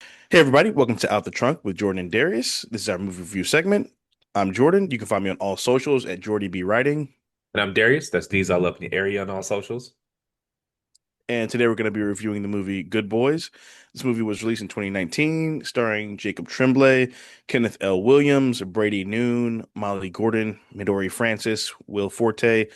Hey everybody, welcome to Out the Trunk with Jordan and Darius. This is our movie review segment. I'm Jordan. You can find me on all socials at Jordy B Writing. And I'm Darius. That's D's I Love in the area on all socials. And today we're going to be reviewing the movie Good Boys. This movie was released in 2019, starring Jacob Tremblay, Kenneth L. Williams, Brady Noon, Molly Gordon, Midori Francis, Will Forte,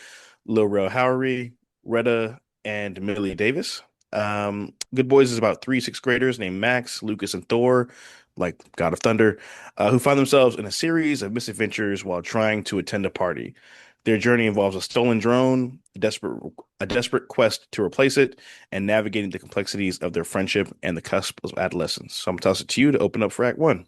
Lil Rel Howery, Retta, and Millie Davis. Good Boys is about three sixth graders named Max, Lucas, and Thor, like God of Thunder, who find themselves in a series of misadventures while trying to attend a party. Their journey involves a stolen drone, a desperate quest to replace it, and navigating the complexities of their friendship and the cusp of adolescence. So I'm gonna toss it to you to open up for Act One.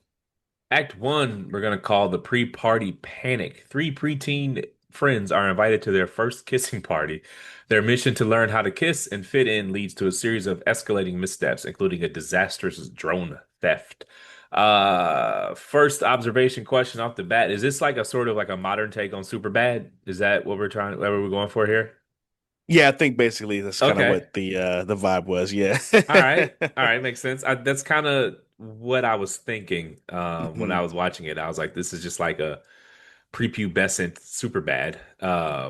Act one, we're going to call the pre-party panic. Three preteen friends are invited to their first kissing party. Their mission to learn how to kiss and fit in leads to a series of escalating missteps, including a disastrous drone theft. First observation question off the bat, is this like a sort of like a modern take on Superbad? Is that what we're going for here? Yeah, I think basically that's kind of Okay. what the vibe was. Yeah. All right. All right. Makes sense. That's kind of what I was thinking when I hmm was watching it. I was like, this is just like a prepubescent super bad.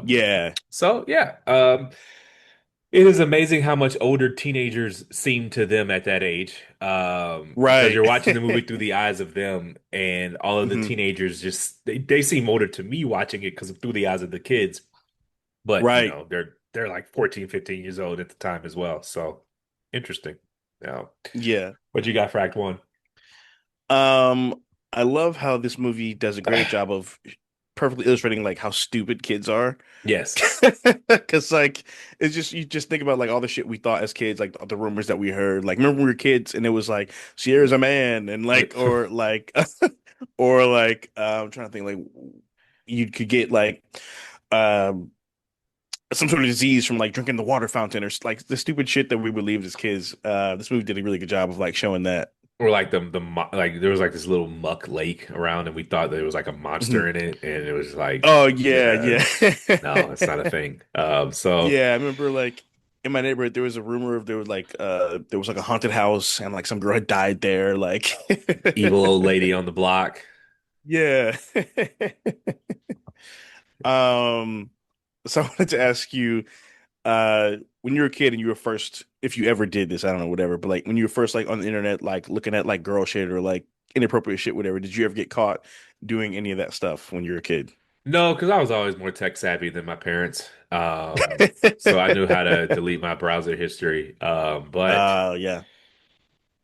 Yeah. So yeah, it is amazing how much older teenagers seem to them at that age. Because Right. you're watching the movie through the eyes of them, and all of the hmm teenagers just they seem older to me watching it because through the eyes of the kids. But Right. they're like 14, 15 years old at the time as well. So interesting. Yeah. Yeah. What you got for Act One? Um, I love how this movie does a great job of perfectly illustrating like how stupid kids are. Yes. Because like it's just you just think about like all the shit we thought as kids, like the rumors that we heard. Like remember when we were kids and it was like Sierra's a man and like or like or like I'm trying to think like you could get like um some sort of disease from like drinking the water fountain or like the stupid shit that we believed as kids. This movie did a really good job of like showing that. Or like like there was like this little muck lake around, and we thought there was like a Mhm. monster in it, and it was like, Oh yeah, yeah, yeah. no, it's not a thing. So Yeah, I remember like in my neighborhood there was a rumor of there was like a haunted house and like some girl had died there like evil old lady on the block. yeah. Um so I wanted to ask you when you were a kid and you were first if you ever did this, I don't know whatever, but like when you were first like on the internet like looking at like girl shit or like inappropriate shit whatever, did you ever get caught doing any of that stuff when you were a kid? No, because I was always more tech savvy than my parents. So I knew how to delete my browser history. But Yeah.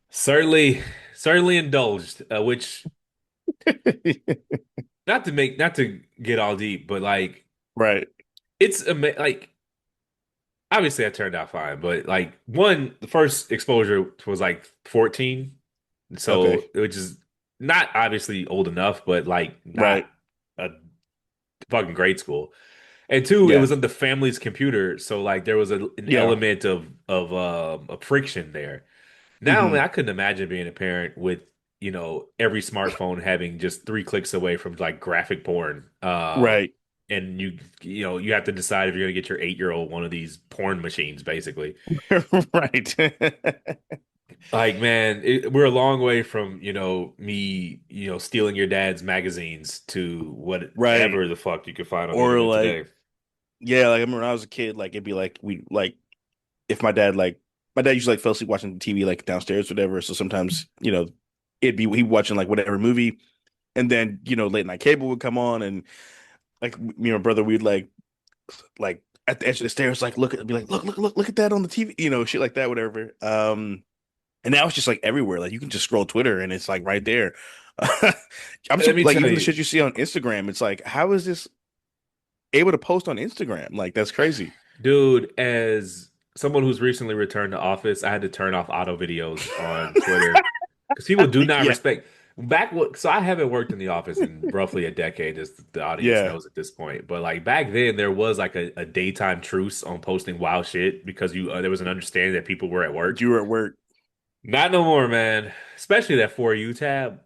certainly, certainly indulged, which not to get all deep, but like Right. like obviously I turned out fine, but like the first exposure was like 14, Okay. so which is not obviously old enough, but like not Right. a fucking grade school. And two, it Yeah. was on the family's computer, so like there was an Yeah. element of friction there. Now, man, hmm I couldn't imagine being a parent with every smartphone having just 3 clicks away from like graphic porn. Right. And you have to decide if you're gonna get your 8-year-old one of these porn machines, basically. Right. Like, man, we're a long way from me stealing your dad's magazines to Right. whatever the fuck you can find on the Or internet like, today. yeah, like I remember when I was a kid, like it'd be like we like if my dad usually like fell asleep watching TV like downstairs, whatever. So sometimes, it'd be he watching like whatever movie, and then late night cable would come on, and like me and my brother, we'd like at the edge of the stairs, like be like, look at that on the TV, shit like that, whatever. And now it's just like everywhere. Like you can just scroll Twitter and it's like right there. I'm so Let me like tell even the you, shit you see on Instagram, it's like, how is this able to post on Instagram? Like that's crazy. dude, as someone who's recently returned to office, I had to turn off auto videos on Twitter because people do not Yeah, respect so I haven't worked in the office in roughly a decade, as the audience yeah. knows at this point. But like back then, there was like a daytime truce on posting wild shit because you there was an understanding that people were at work. You were at work. Not no more, man. Especially that For You tab.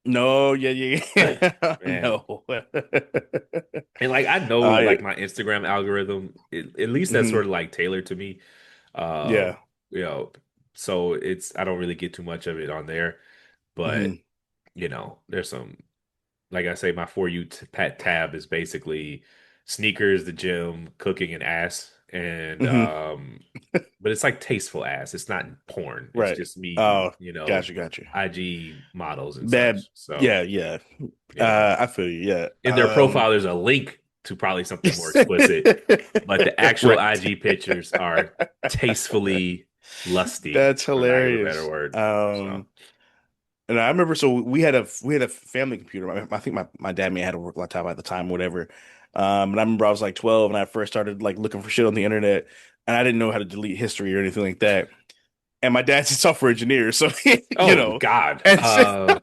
No, yeah, yeah. Man. No. And like I know I like my Instagram algorithm, at least that's mhm, sort of like tailored to me. Uh, yeah. you know. So it's I don't really get too much of it on there, but Hmm. there's some like I say, my For You pat tab is basically sneakers, the gym, cooking, and ass. And Hmm. but it's like tasteful ass. It's not porn. It's Right. just me, Oh, gotcha, gotcha. IG models and Bad. such. So, Yeah, yeah. you know, I feel you. Yeah. in their profile, there's a link to probably something more explicit, but the actual Right. IG pictures are tastefully lusty, That's for lack of a better hilarious. word. So, And I remember, so we had a family computer. I think my dad may have had a work laptop at the time, whatever. And I remember I was like 12 and I first started like looking for shit on the internet, and I didn't know how to delete history or anything like that. And my dad's a software engineer, so you oh know, God, and so,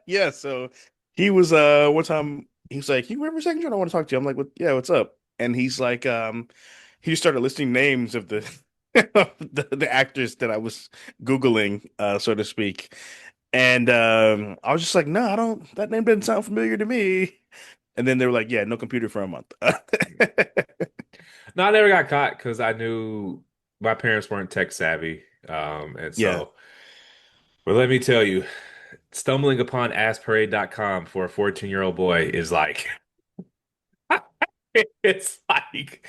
yeah, so he was one time he was like, "You remember a second, John? I want to talk to you." I'm like, "What? Yeah, what's up?" And he's like, he just started listing names of the the actors that I was Googling, so to speak. And I was just like, no, I don't, that name doesn't sound familiar to me. And then they were like, yeah, no computer for a month. no, I never got caught because I knew my parents weren't tech savvy. And Yeah. so, but let me tell you, stumbling upon AskParade.com for a 14-year-old boy is like, it's like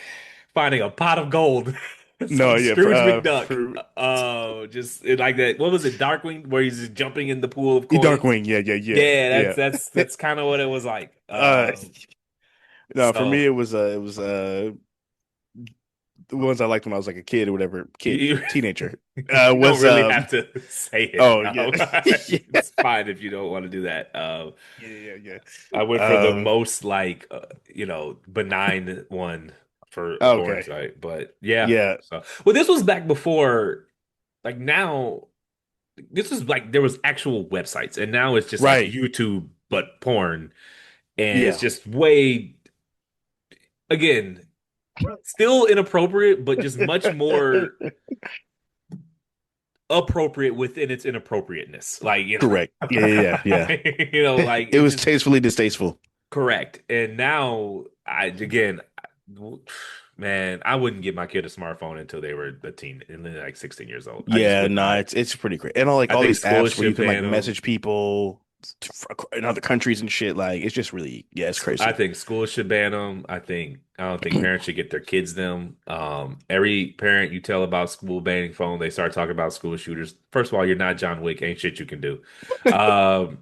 finding a pot of gold. It's No, like yeah, Scrooge McDuck. for Just like that. What was it, Darkwing, where he's just jumping in the pool of coins? Darkwing. Yeah, yeah, yeah, Yeah, yeah. that's kind of what it was like. Uh, no, for me So it was the ones I liked when I was like a kid or whatever, kid, you teenager. you don't Was really have to say it. oh yeah. It's fine if you don't want to do that. Yeah, yeah, yeah, I went for the yeah. most like benign one for a porn Okay. site, but yeah. Yeah, So well, this was back before. Like now, this was like there was actual websites, and now it's just like right. YouTube but porn, and it's Yeah. just way again still inappropriate, but just much more appropriate within its inappropriateness. Like, Correct. Yeah, yeah, yeah, like It it was just tastefully distasteful. correct. And now man, I wouldn't give my kid a smartphone until they were a teen and then like 16 years old. I just Yeah, would no, not. it's pretty great. And all like I all think these school apps where you should can like ban them. message people in other countries and shit, like it's just really, yeah, it's I crazy. think schools should ban them. I don't think parents should get their kids them. Every parent you tell about school banning phone, they start talking about school shooters. First of all, you're not John Wick. Ain't shit you can do. Um,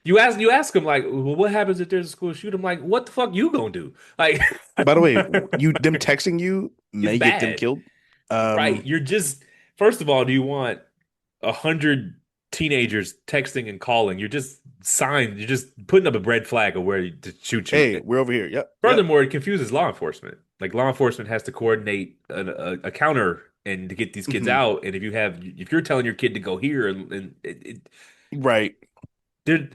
you ask them like, well, what happens if there's a school shooter? I'm like, what the fuck you gonna do? Like, By the way, you them texting you it's may get them bad, killed. right? You're just first of all, do you want 100 teenagers texting and calling? You're just putting up a red flag of where to shoot you. Hey, we're over here. Yep, yep. Furthermore, it confuses law enforcement. Like law enforcement has to coordinate a counter and to get these kids Hmm. out. And if you're telling your kid to go here and Right. there,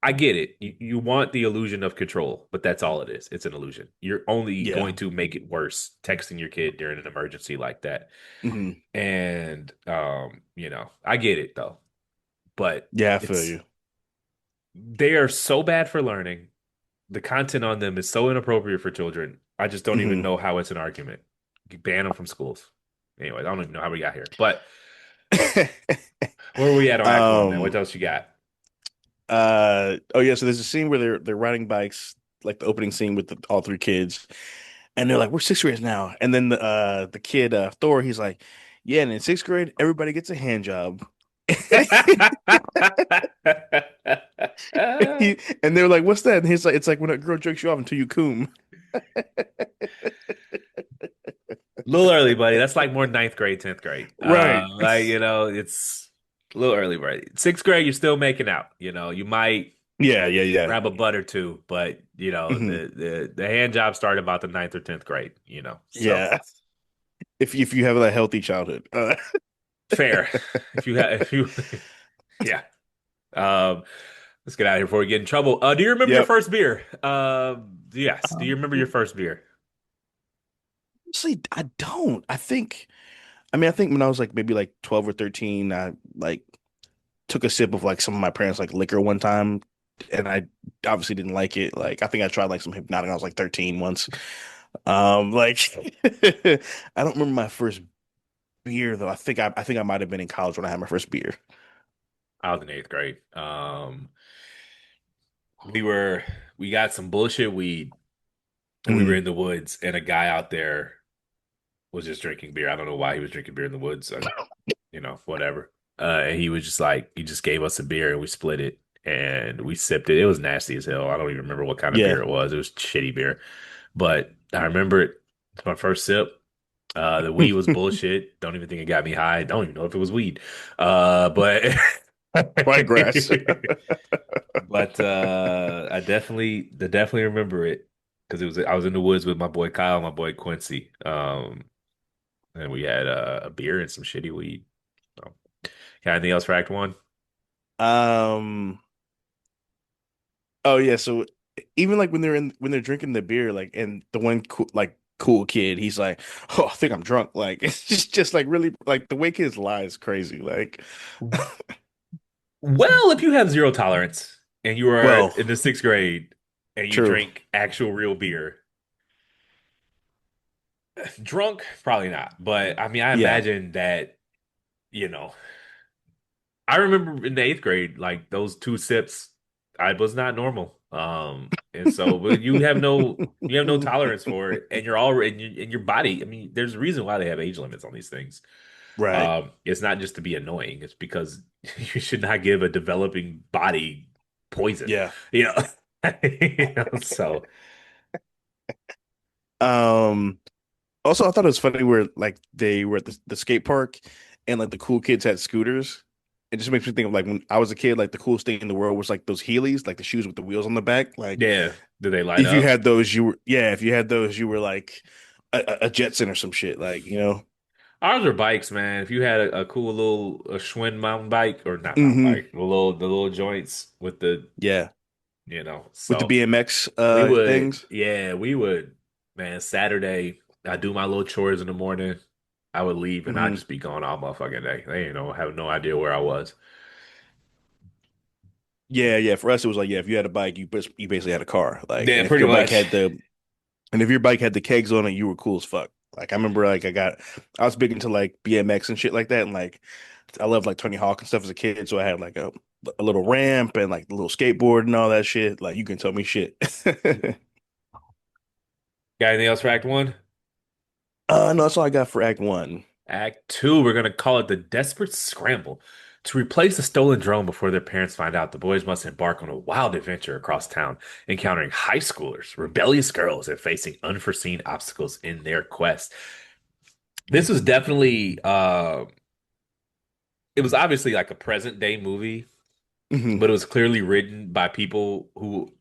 I get it. You want the illusion of control, but that's all it is. It's an illusion. You're only Yeah. going to make it worse texting your kid during an emergency like that. Hmm. And I get it though. But Yeah, I feel it's you. they are so bad for learning. The content on them is so inappropriate for children. I just don't even Hmm. know how it's an argument. You ban them from schools. Anyway, I don't even know how we got here. But where are we at on Act One, man? What um. else you got? Oh yeah. So there's a scene where they're riding bikes, like the opening scene with all three kids, and they're like, "We're sixth graders now." And then the kid Thor, he's like, "Yeah." And in sixth grade, everybody gets a hand job. And they're like, "What's that?" And he's like, "It's like when a girl jerks you off until you coom." Little early, buddy. That's like more ninth grade, 10th grade. Right. It's a little early, buddy. Sixth grade, you're still making out. You might Yeah, yeah, yeah. grab a butt or two, but Hmm. the hand job started about the ninth or 10th grade, So Yeah. If you have a healthy childhood. fair. If you yeah. Um, let's get out of here before we get in trouble. Do you remember your Yep. first beer? Yes. Do you remember your first beer? Honestly, I don't. I think when I was like maybe like 12 or 13, I like took a sip of like some of my parents like liquor one time, and I obviously didn't like it. Like I think I tried like some hypnotic when I was like 13 once. Like I don't remember my first beer though. I think I might have been in college when I had my first beer. I was in eighth grade. We were we got some bullshit weed, and we were Mm, in the woods, and a guy out there was just drinking beer. I don't know why he was drinking beer in the woods. Whatever. And he was just like, he just gave us a beer and we split it and we sipped it. It was nasty as hell. I don't even remember what kind of beer yeah. it was. It was shitty beer, but I remember it. It's my first sip. The weed was bullshit. Don't even think it got me high. Don't even know if it was weed. But White grass. I definitely remember it because it was I was in the woods with my boy Kyle, and my boy Quincy. And we had a beer and some shitty weed. So, got anything else for Act One? Um. Oh yeah. So even like when they're drinking the beer, like and the one cool kid, he's like, "Oh, I think I'm drunk." Like it's just like really like the way kids lie is crazy. Like, Well, if you have zero tolerance and you are well, in the sixth grade and you true. drink actual real beer, drunk, probably not. But I mean, I Yeah. imagine that, you know, I remember in the eighth grade, like those two sips, I was not normal. And so, but you have no tolerance for it, and you're already in your body. I mean, there's a reason why they have age limits on these things. Right. It's not just to be annoying. It's because you should not give a developing body poison. Yeah. You know, so Um. Also, I thought it was funny where like they were at the skate park and like the cool kids had scooters. It just makes me think of like when I was a kid, like the coolest thing in the world was like those Heelys, like the shoes with the wheels on the back. Like yeah. Do they light if you up? had those, if you had those, you were like a Jetson or some shit. Like, Ours are bikes, man. If you had a cool little a Schwinn mountain bike or not mountain hmm bike, the little joints with the Yeah. With the so BMX we would, things. yeah, we would, man. Saturday, I do my little chores in the morning. I would leave and I'd Hmm just be gone all motherfucking day. They, have no idea where I was. Yeah, yeah. For us, it was like, yeah, if you had a bike, you basically had a car. Like, Yeah, pretty much. and if your bike had the kegs on it, you were cool as fuck. Like, I remember, like, I was big into like BMX and shit like that, and like, I loved like Tony Hawk and stuff as a kid, so I had like a little ramp and like the little skateboard and all that shit. Like, you can tell me shit. Got anything else for Act One? No, that's all I got for Act One. Act Two, we're gonna call it the Desperate Scramble. To replace the stolen drone before their parents find out, the boys must embark on a wild adventure across town, encountering high schoolers, rebellious girls, and facing unforeseen obstacles in their quest. This was definitely it was obviously like a present day movie, Hmm but it was clearly written by people who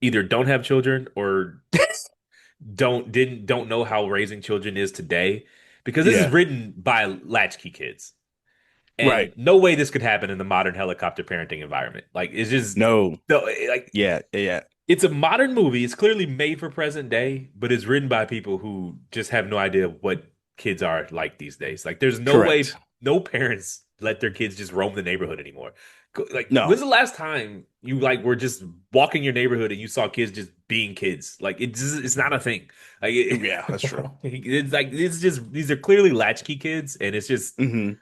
either don't have children or don't know how raising children is today. Because this is Yeah. written by latchkey kids. And Right. no way this could happen in the modern helicopter parenting environment. Like it's just No. no like Yeah. Yeah. it's a modern movie. It's clearly made for present day, but it's written by people who just have no idea what kids are like these days. Like there's no way Correct. no parents let their kids just roam the neighborhood anymore. Like No. when's the last time you like were just walking your neighborhood and you saw kids just being kids? Like it's not a thing. Like Yeah, that's true. it's like it's just these are clearly latchkey kids and it's just Hmm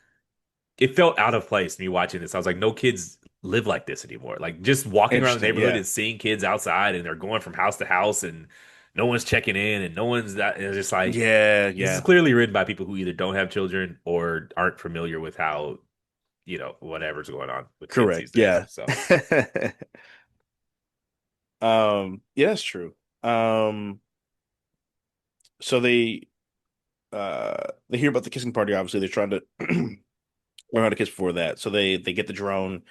it felt out of place me watching this. I was like, no kids live like this anymore. Like just walking around the Interesting. neighborhood Yeah. and seeing kids outside and they're going from house to house and no one's checking in and no one's that. It's just like Yeah. this is Yeah. clearly written by people who either don't have children or aren't familiar with how whatever's going on with kids these Correct. days. Yeah. So Yeah, that's true. Um, so they hear about the kissing party, obviously. They're trying to learn how to kiss before that. So they get the drone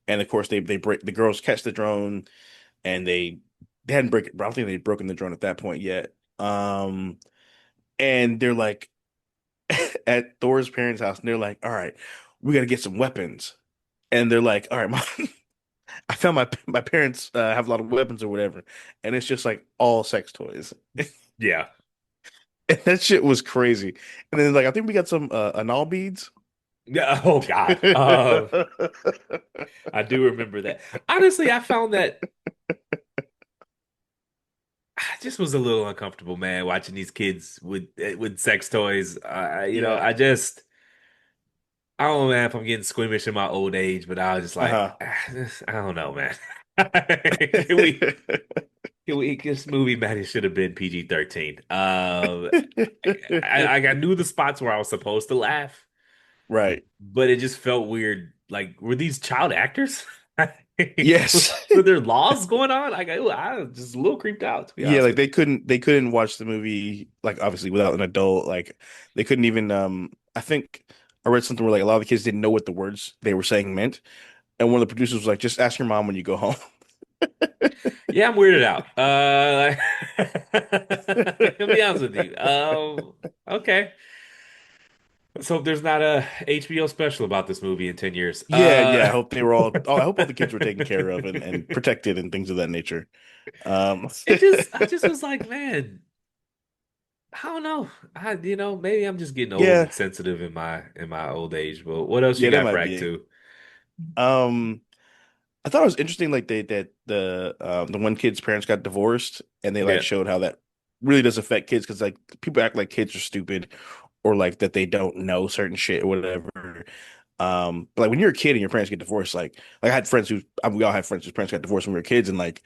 and of course they break the girls catch the drone and they hadn't break I don't think they'd broken the drone at that point yet. And they're like at Thor's parents' house and they're like, all right, we gotta get some weapons. And they're like, all right, mom, I found my parents have a lot of weapons or whatever, and it's just like all sex toys. yeah. And that shit was crazy. And then like I think we got some anal beads. Yeah. Oh God. I do remember that. Honestly, I found that just was a little uncomfortable, man, watching these kids with sex toys. Yeah. I don't know, man, if I'm getting squeamish in my old age, but I was just like, Uh-huh. I don't know, man. Can we this movie, man, it should have been PG-13. I knew the spots where I was supposed to laugh, Right. but it just felt weird. Like, were these child actors? Yes. Were there laws going on? I was just a little creeped out, to be Yeah, honest like with you. they couldn't watch the movie like obviously without an adult. Like they couldn't even I think I read something where like a lot of the kids didn't know what the words they were saying meant. And one of the producers was like, just ask your mom when you go home. Yeah, I'm weirded out. I'll be honest with you. Okay. Let's hope there's not a HBO special about this movie in 10 years. Yeah, yeah. I hope they were all I hope all the kids were taken care of and protected and things of that nature. Um I just was like, man, I don't know. Maybe I'm just getting old yeah, and sensitive in my old age. But what else you yeah, that got for might Act be it. Two? Um I thought it was interesting, like that the one kid's parents got divorced, and they like Yeah. showed how that really does affect kids because like people act like kids are stupid or like that they don't know certain shit or whatever. But like when you're a kid and your parents get divorced, like I had friends who we all had friends whose parents got divorced when we were kids, and like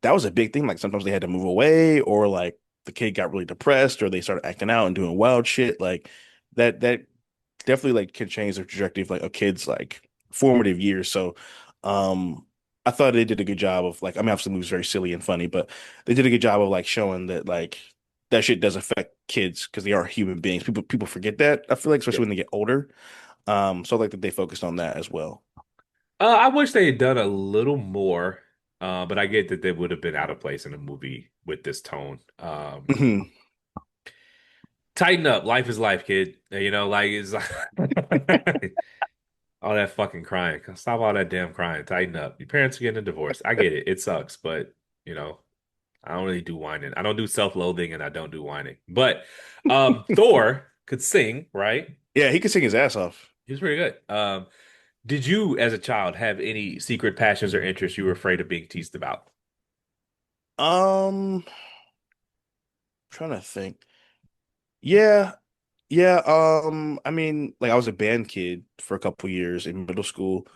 that was a big thing. Like sometimes they had to move away, or like the kid got really depressed, or they started acting out and doing wild shit. Like that definitely like can change the trajectory of like a kid's like formative years. So um I thought they did a good job of like I mean obviously the movie's very silly and funny, but they did a good job of like showing that like that shit does affect kids because they are human beings. People forget that, I feel like, Yeah. especially when they get older. So I like that they focused on that as well. I wish they had done a little more, but I get that they would have been out of place in a movie with this tone. Mhm. Tighten up. Life is life, kid. Like it's all that fucking crying. Stop all that damn crying. Tighten up. Your parents are getting a divorce. I get it. It sucks, but you know, I don't really do whining. I don't do self-loathing and I don't do whining. But Thor could sing, right? Yeah, he could sing his ass off. He was pretty good. Did you, as a child, have any secret passions or interests you were afraid of being teased about? Trying to think. Yeah, yeah. I mean, like I was a band kid for a couple years in middle school.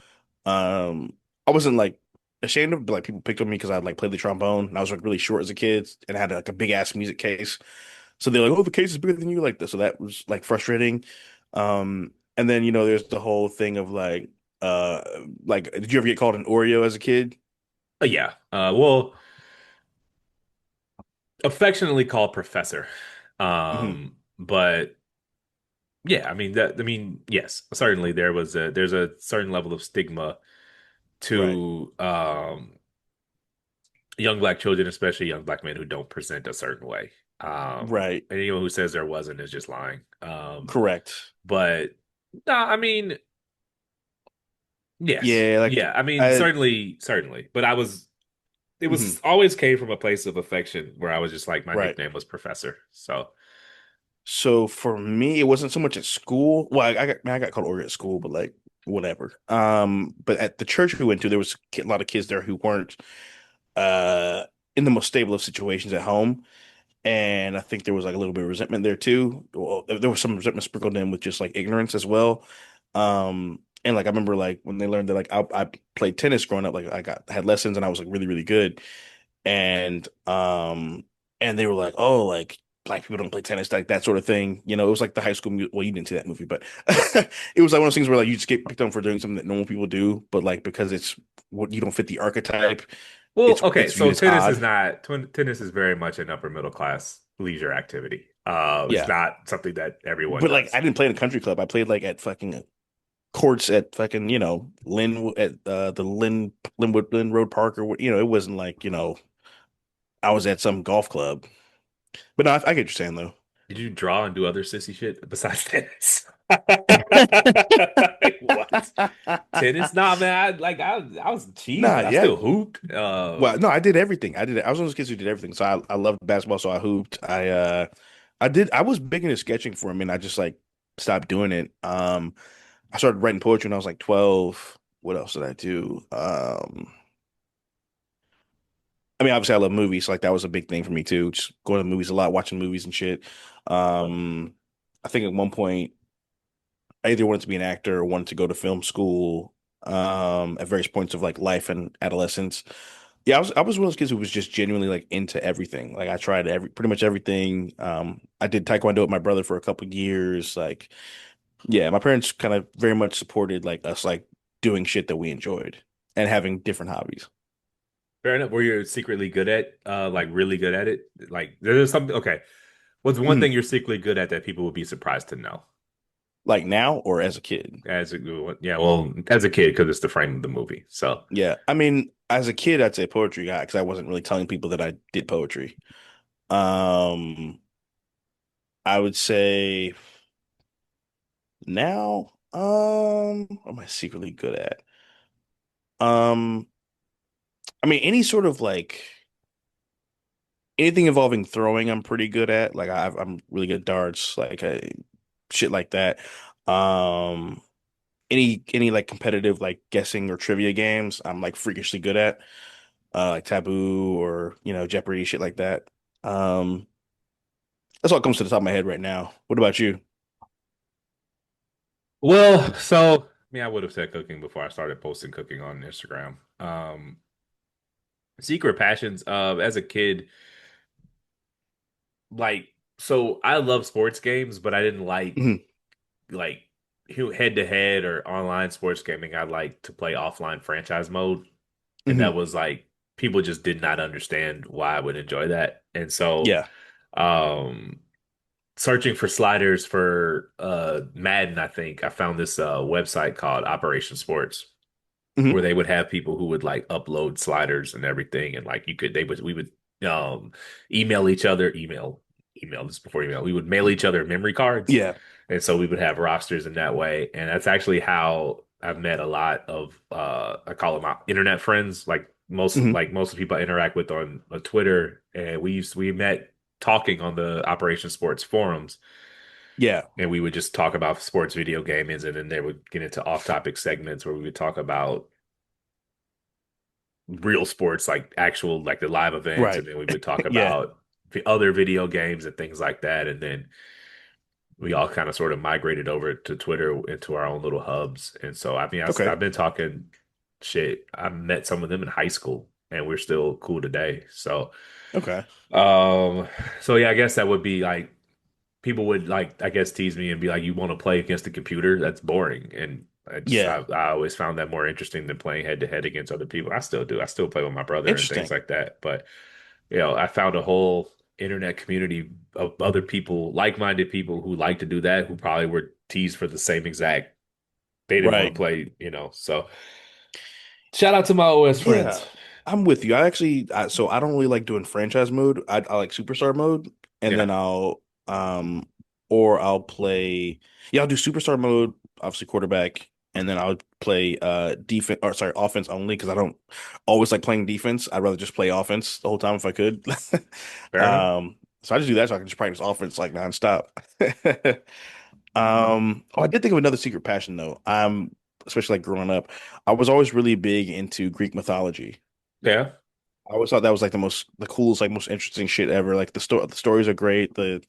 I wasn't like ashamed of, it, but like people picked on me because I like played the trombone and I was like really short as a kid and I had like a big ass music case. So they're like, "Oh, the case is bigger than you," like this. So that was like frustrating. And then there's the whole thing of uh, like, did you ever get called an Oreo as a kid? Yeah. Well, affectionately called Professor. Hmm. But yeah, yes, certainly there's a certain level of stigma Right, to young black children, especially young black men who don't present a certain way. right, And anyone who says there wasn't is just lying. correct. But no, yes, Yeah, like yeah. I. Certainly. But it Mhm. was always came from a place of affection where I was just like, my Right. nickname was Professor. So, So for me, it wasn't so much at school. Well, I got called Oreo at school, but like whatever. But at the church we went to, there was a lot of kids there who weren't uh in the most stable of situations at home, and I think there was like a little bit of resentment there too. Well, there was some resentment sprinkled in with just like ignorance as well. And like I remember like when they learned that like I played tennis growing up, like had lessons and I was like really really good. And they were like, oh, like black people don't play tennis, like that sort of thing. It was like the high school well, you didn't see that movie, but it was like one of those things where like you just get picked on for doing something that normal people do, but like because it's what you don't fit the archetype, well, it's okay. it's So viewed as odd. tennis is very much an upper middle class leisure activity. It's Yeah. not something that everyone But like does. I didn't play in a country club. I played like at fucking courts at fucking, Lynn at the Linwood Lynn Road Park or what, it wasn't like, I was at some golf club. But no, I get what you're saying though. Did you draw and do other sissy shit besides tennis? Like, what? Tennis? Nah, man. I was cheese, Nah, but I yeah. still hooped. Well, no, I did everything. I was one of those kids who did everything. So I loved basketball, so I hooped. I was big into sketching for a minute. I just like stopped doing it. I started writing poetry when I was like 12. What else did I do? I mean, obviously, I love movies. Like that was a big thing for me too. Just going to the movies a lot, watching movies and shit. Um, I think at one point I either wanted to be an actor or wanted to go to film school. At various points of like life and adolescence. Yeah, I was one of those kids who was just genuinely like into everything. Like I tried pretty much everything. I did taekwondo with my brother for a couple of years. Like, yeah, my parents kind of very much supported like us like doing shit that we enjoyed and having different hobbies. Fair enough. Were you secretly good at like really good at it? Like there's something okay. What's one thing Mhm. you're secretly good at that people would be surprised to know? Like now or as a kid? As a yeah, well, as a kid because it's the frame of the movie. So Yeah, I mean, as a kid, I'd say poetry guy because I wasn't really telling people that I did poetry. Um, I would say now, what am I secretly good at? Um, I mean, any sort of like anything involving throwing, I'm pretty good at. Like I'm really good at darts, like shit like that. Um, any like competitive like guessing or trivia games, I'm like freakishly good at. Like Taboo or Jeopardy, shit like that. Um, that's all that comes to the top of my head right now. What about you? well, so I mean I would have said cooking before I started posting cooking on Instagram. Secret passions as a kid, like so I love sports games, but I didn't Hmm. like head to head or online sports gaming. I like to play offline franchise mode. And that Hmm. was like people just did not understand why I would enjoy that. And so Yeah. um searching for sliders for Madden, I think I found this website called Operation Sports where Hmm. they would have people who would like upload sliders and everything and like you could they would we would um email each other email this before email we would mail each other memory cards Yeah. and so we would have rosters in that way and that's actually how I've met a lot of I call them internet friends Hmm. like most of the people I interact with on Twitter and we met talking on the Operation Sports forums Yeah. and we would just talk about sports video games and then they would get into off-topic segments where we would talk about real sports, like actual, like the live events, Right. and then we would talk Yeah. about the other video games and things like that. And then we all kind of sort of migrated over to Twitter into our own little hubs. And so, I mean, Okay. I've been talking shit. I met some of them in high school, and we're still cool today. Okay. Um, so yeah, I guess that would be like people would like I guess tease me and be like, "You want to play against the computer? That's boring." And Yeah. I always found that more interesting than playing head to head against other people. I still do. I still play with my brother and things Interesting. like that. But I found a whole internet community of other people, like-minded people who like to do that, who probably were teased for the same exact. They didn't want to Right. play. So shout out to my OS Yeah, friends. I'm with you. So I don't really like doing franchise mode. I like superstar mode, and Yeah, then or I'll play, yeah, I'll do superstar mode, obviously quarterback, and then I'll play defense, or sorry, offense only, because I don't always like playing defense. I'd rather just play offense the whole time if I could. fair enough. So I just do that so I can just practice offense like nonstop. I did think of another secret passion though. Especially like growing up, I was always really big into Greek mythology. Yeah. I always thought that was like the coolest, like most interesting shit ever. Like the stories are great. The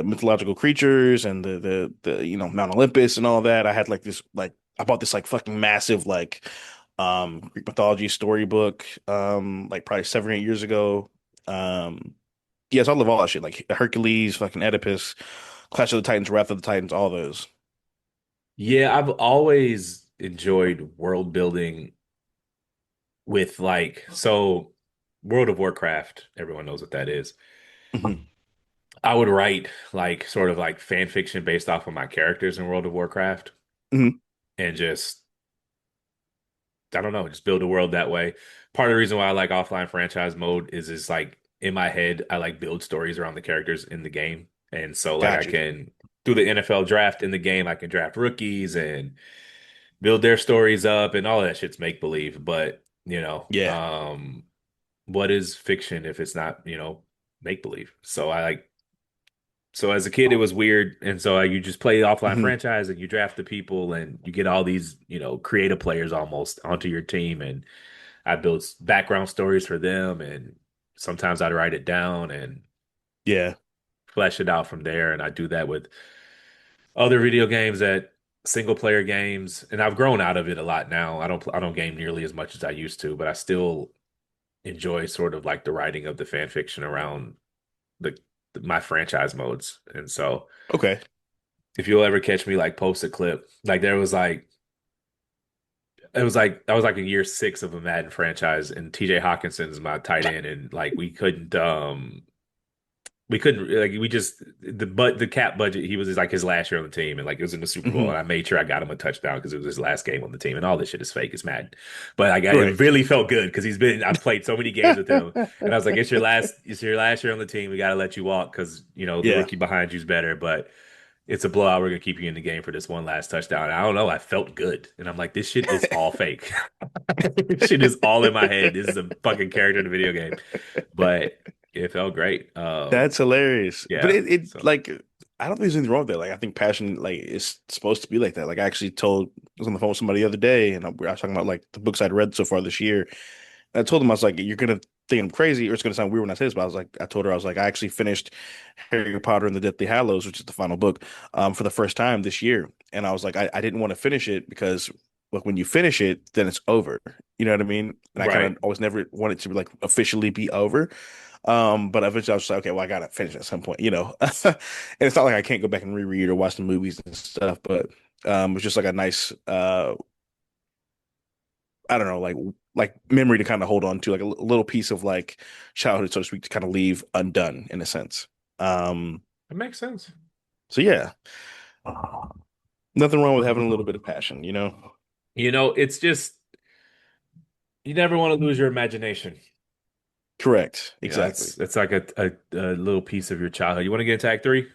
mythological creatures and the Mount Olympus and all that. I had like this like I bought this like fucking massive like Greek mythology storybook like probably 7 or 8 years ago. Um yes, I love all that shit like Hercules, fucking Oedipus, Clash of the Titans, Wrath of the Titans, all those. Yeah, I've always enjoyed world building with World of Warcraft, everyone knows what that is. Hmm. I would write like sort of like fan fiction based off of my characters in World of Warcraft Hmm. and just I don't know, just build a world that way. Part of the reason why I like offline franchise mode is like in my head, I like build stories around the characters in the game. And so like I Got you. can through the NFL draft in the game, I can draft rookies and build their stories up and all of that shit's make believe. But, Yeah. what is fiction if it's not, make believe? So as a kid, it was weird, and so you just play offline Hmm. franchise and you draft the people and you get all these, creative players almost onto your team, and I build background stories for them, and sometimes I'd write it down and Yeah. flesh it out from there. And I do that with other video games that single player games, and I've grown out of it a lot now. I don't game nearly as much as I used to, but I still enjoy sort of like the writing of the fan fiction around the my franchise modes. And so Okay. if you'll ever catch me like post a clip, like there was like it was like that was like in year six of a Madden franchise, and TJ Hawkinson's my tight end, and like we couldn't like we just the cap budget. He was like his last year on the team, and like it was in the Super Bowl, Hmm. and I made sure I got him a touchdown because it was his last game on the team, and all this shit is fake. It's mad, but I got it Right. really felt good because I've played so many games with him, and I was like, it's your last year on the team. We got to let you walk because the Yeah. rookie behind you's better, but it's a blowout. We're gonna keep you in the game for this one last touchdown. And I don't know. I felt good, and I'm like, this shit is all fake. This shit is all in my head. This is a fucking character in a video game, but it felt great. That's hilarious. But Yeah. it So like I don't think there's anything wrong with that. Like I think passion like is supposed to be like that. Like I actually told I was on the phone with somebody the other day and I was talking about like the books I'd read so far this year. And I told them I was like, you're gonna think I'm crazy or it's gonna sound weird when I say this, but I was like, I told her I was like, I actually finished Harry Potter and the Deathly Hallows, which is the final book, for the first time this year. And I was like, I didn't want to finish it because like when you finish it, then it's over. You know what I mean? And I kind right. of always never wanted to like officially be over. But eventually I was like, okay, well, I gotta finish at some point, you know. And it's not like I can't go back and reread or watch the movies and stuff, but it's just like a nice I don't know, like memory to kind of hold on to, like a little piece of like childhood, so to speak, to kind of leave undone in a sense. Um, It makes sense. so yeah, nothing wrong with having a little bit of passion, you know? It's just you never want to lose your imagination. Correct, Yeah, exactly. it's like a little piece of your childhood. You want to get into Act Three?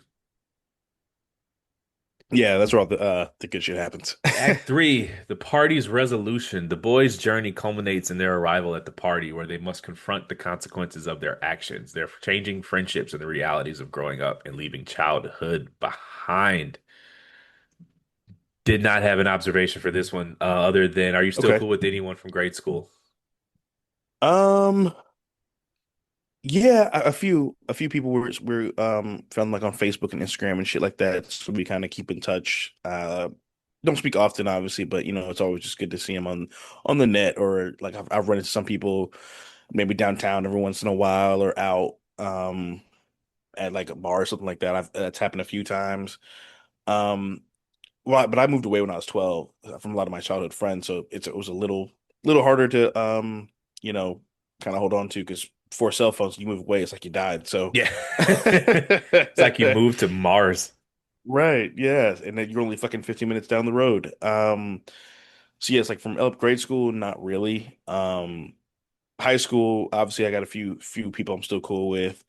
Yeah, that's where all the good shit happens. Act Three, the party's resolution. The boys' journey culminates in their arrival at the party, where they must confront the consequences of their actions, their changing friendships, and the realities of growing up and leaving childhood behind. Did not have an observation for this one, other than are you still Okay. cool with anyone from grade school? Um, yeah, a few people were found like on Facebook and Instagram and shit like that. So we kind of keep in touch. Don't speak often, obviously, but you know, it's always just good to see them on the net or like I've run into some people maybe downtown every once in a while or out at like a bar or something like that. I've That's happened a few times. Um, well, but I moved away when I was 12 from a lot of my childhood friends, so it was a little harder to you know, kind of hold on to because before cell phones, you move away, it's like you died. So Yeah. It's like you moved to Mars. right, yeah, and then you're only fucking 15 minutes down the road. So yeah, it's like from grade school, not really. High school, obviously, I got a few people I'm still cool with.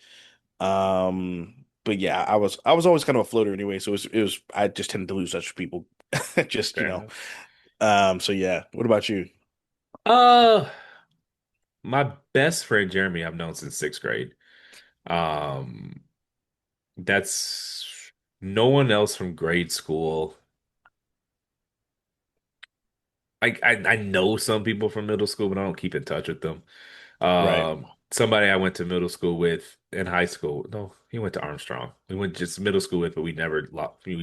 But yeah, I was always kind of a floater anyway, so it was I just tended to lose touch with people, just you Fair know. enough. So yeah, what about you? Uh, my best friend Jeremy I've known since sixth grade. Um, that's no one else from grade school. I know some people from middle school, but I don't keep in touch with them. Right. Somebody I went to middle school with in high school. No, he went to Armstrong. We went just middle school with, but we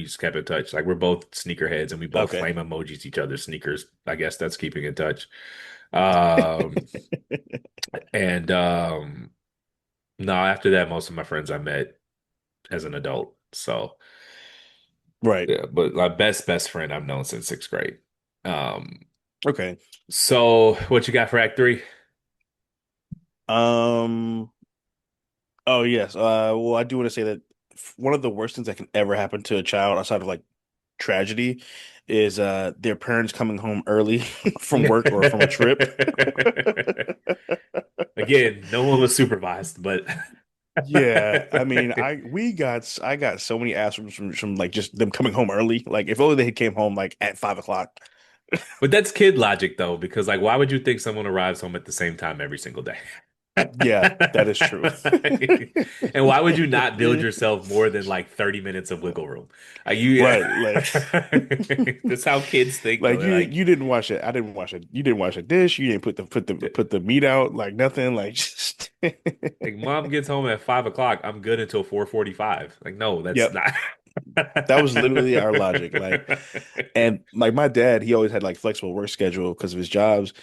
just kept in touch. Like we're both sneakerheads and we both Okay. flame emojis each other's sneakers. I guess that's keeping in touch. Um, and no, after that, most of my friends I met as an adult. So Right. yeah, but my best friend I've known since sixth grade. Um, Okay. so what you got for Act Three? Um. Oh yes. Well, I do want to say that one of the worst things that can ever happen to a child outside of like tragedy is their parents coming home early from work or from a trip. Again, no one was supervised, but Yeah, I mean, I got so many ass from like just them coming home early. Like if only they had came home like at 5 o'clock. but that's kid logic though, because like why would you think someone arrives home at the same time every single day? Yeah, that is true. And why would you not build yourself more than like 30 minutes of wiggle room? You Right, like that's how kids think though. like They're like, you didn't wash it. I didn't wash it. You didn't wash a dish. You didn't put the meat out, like nothing, like just like mom gets home at 5 o'clock, I'm good until 4:45. Like, no, that's Yep. not. That was literally our logic. Like, and like my dad, he always had like flexible work schedule because of his jobs.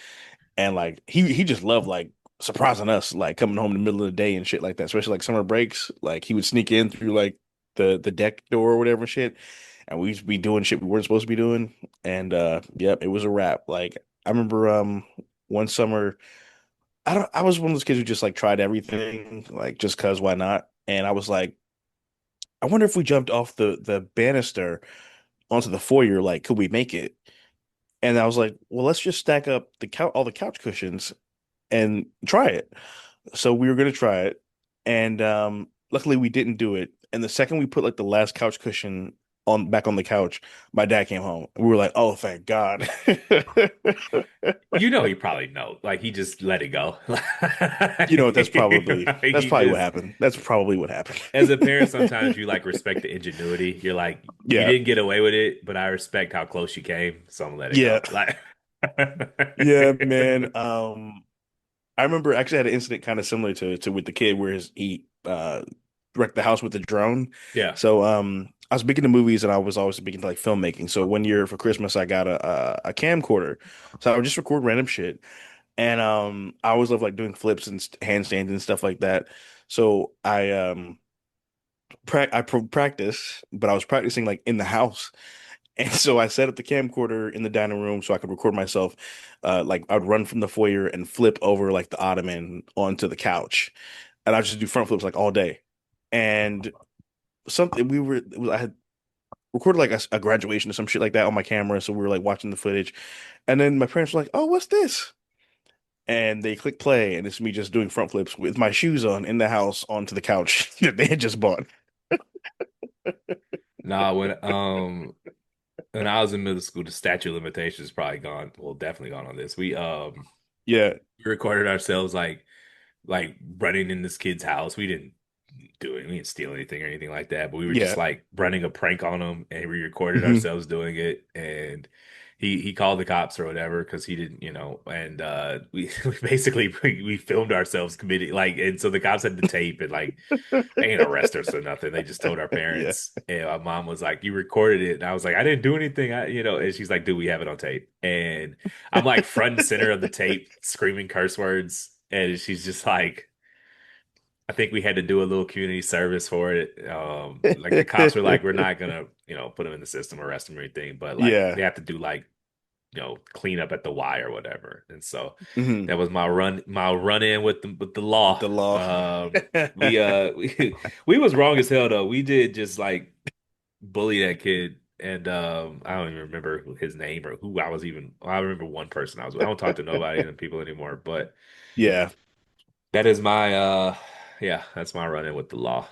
And like he just loved like surprising us, like coming home in the middle of the day and shit like that, especially like summer breaks. Like he would sneak in through like the deck door or whatever shit. And we used to be doing shit we weren't supposed to be doing. And yep, it was a wrap. Like I remember one summer I was one of those kids who just like tried everything, like just cause why not? And I was like, I wonder if we jumped off the banister onto the foyer, like could we make it? And I was like, well, let's just stack up the couch all the couch cushions and try it. So we were gonna try it, and luckily we didn't do it. And the second we put like the last couch cushion on back on the couch, my dad came home. We were like, "Oh, thank God." You know, he probably know. Like he just let it go. You know what? That's He probably what just happened. That's probably what happened. as a parent, sometimes you like respect the ingenuity. You're like, you Yeah, didn't get away with it, but I respect how close you came, so I'm gonna let it yeah, go. Like, yeah, man. I remember I actually had an incident kind of similar to with the kid where he wrecked the house with the drone. yeah. So I was big into movies and I was always big into like filmmaking. So one year for Christmas I got a camcorder. So I would just record random shit. And I always love like doing flips and handstands and stuff like that. So I practice, but I was practicing like in the house. And so I set up the camcorder in the dining room so I could record myself. Like I'd run from the foyer and flip over like the ottoman onto the couch, and I just do front flips like all day. And something I had recorded like a graduation or some shit like that on my camera, so we were like watching the footage, and then my parents were like, "Oh, what's this?" And they click play, and it's me just doing front flips with my shoes on in the house onto the couch that they had just bought. Nah, when I was in middle school, the statute of limitations is probably gone. Well, definitely gone on this. Yeah, We recorded ourselves like running in this kid's house. We didn't do it. We didn't steal anything or anything like that. But we were just yeah. like running a prank on him, and we recorded Hmm. ourselves doing it. And he called the cops or whatever because he didn't, And we basically we filmed ourselves committing like, and so the cops had the tape and like they didn't arrest us or nothing. They just told our Yeah. parents, and my mom was like, "You recorded it," and I was like, "I didn't do anything." And she's like, "Dude, we have it on tape." And I'm like front and center of the tape, screaming curse words, and she's just like. I think we had to do a little community service for it. Like the cops were like, we're not gonna, put him in the system, arrest him or anything, but like Yeah. they have to do like, clean up at the Y or whatever. And so Hmm. that was my run in with the law. The law. We was wrong as hell though. We did just like bully that kid. And I don't even remember his name or who I was even. I remember one person I was. I don't talk to nobody and people anymore. But Yeah. that is yeah, that's my run in with the law.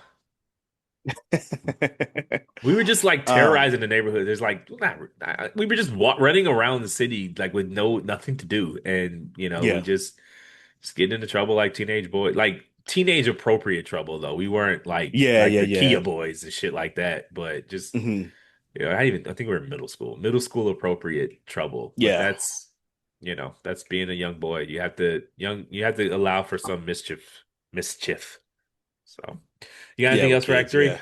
We were just like Um, terrorizing the neighborhood. There's like we were just running around the city like with nothing to do, and we yeah. just getting into trouble like teenage boy, like teenage appropriate trouble though. We weren't Yeah, like yeah, the Kia yeah. boys and shit like that, but just Hmm. I think we were in middle school appropriate trouble. But Yeah. that's being a young boy. You have to allow for some mischief. So you got Yeah, anything with else for kids, Act Three? yeah.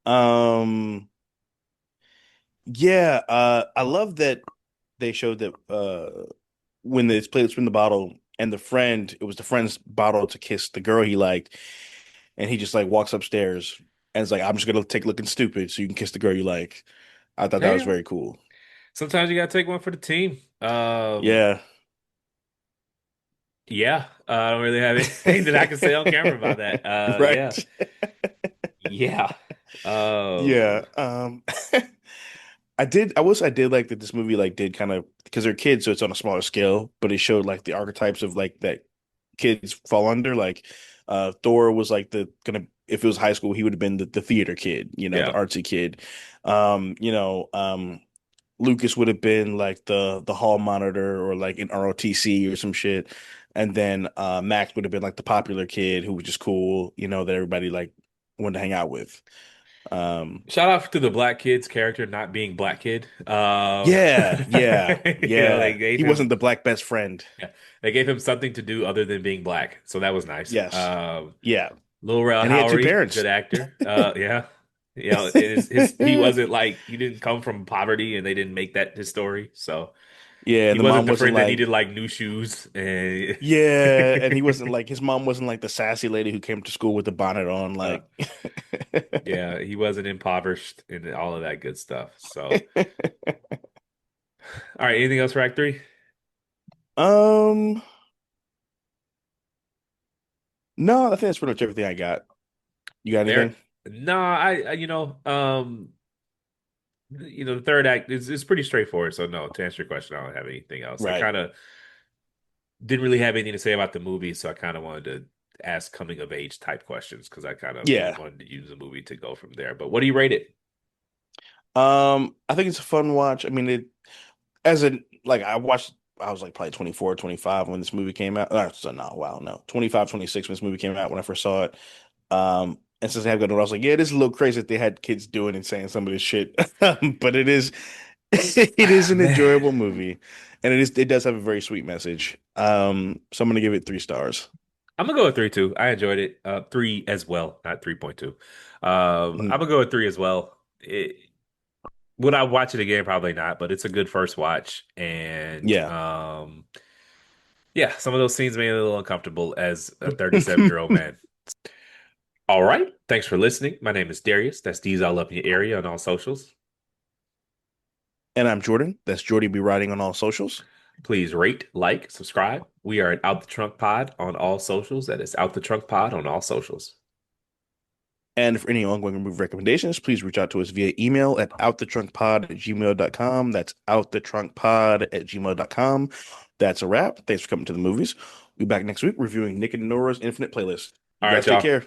Um, yeah, I love that they showed that when they played Spin the Bottle and it was the friend's bottle to kiss the girl he liked, and he just like walks upstairs and is like, I'm just gonna take looking stupid so you can kiss the girl you like. I thought that was Yeah. very cool. Sometimes you gotta take one for the team. Yeah. Yeah, I don't really have anything that I can say on camera about that. Yeah, Right. yeah. Yeah. I did like that this movie like did kind of because they're kids, so it's on a smaller scale, but it showed like the archetypes of like that kids fall under. Like Thor was like the gonna if it was high school, he would have been the theater kid, the Yeah. artsy kid. Um, you know, um Lucas would have been like the hall monitor or like in ROTC or some shit. And then Max would have been like the popular kid who was just cool, that everybody like wanted to hang out with. Um Shout out to the black kid's character not being black kid. yeah, yeah, They yeah. gave He him wasn't the black best friend. yeah, they gave him something to do other than being black, so that was nice. Yes. Yeah. Lil Rel And he had two Howery, parents. good actor. Yeah, he wasn't like he didn't come from poverty, and they didn't make that his story, so Yeah, he and the wasn't mom the wasn't friend that like, needed like new shoes and yeah, and he wasn't like his mom wasn't like the sassy lady who came to school with the bonnet on, uh, like yeah, he wasn't impoverished and all of that good stuff. So, all right, anything else for Act Three? Um, no, I think that's pretty much everything I got. You got There, anything? no, the third act is pretty straightforward. So no, to answer your question, I don't have anything else. I Right. kind of didn't really have anything to say about the movie, so I kind of wanted to ask coming of age type questions because I kind of Yeah. wanted to use the movie to go from there. But what do you rate it? I think it's a fun watch. I mean, it as a like I watched I was like probably 24, 25 when this movie came out. So no, wow, no. 25, 26 when this movie came out when I first saw it. And since I have got older, I was like, yeah, it is a little crazy that they had kids doing and saying some of this shit. But it is it is an Man, enjoyable movie. And it does have a very sweet message. So I'm gonna give it 3 stars. I'm gonna go with three too. I enjoyed it. Three as well, not 3.2. I'm Mhm. gonna go with three as well. Would I watch it again? Probably not, but it's a good first watch. And Yeah. yeah, some of those scenes made me a little uncomfortable as a 37-year-old man. All right. Thanks for listening. My name is Darius. That's D's all up in your area on all socials. And I'm Jordan. That's Jordy Be Riding on all socials. Please rate, like, subscribe. We are at Out the Trunk Pod on all socials. That is Out the Trunk Pod on all socials. And for any ongoing movie recommendations, please reach out to us via email at outthetrunkpod@gmail.com. That's outthetrunkpod@gmail.com. That's a wrap. Thanks for coming to the movies. We'll be back next week reviewing Nick and Nora's Infinite Playlist. You All right, guys take y'all. care.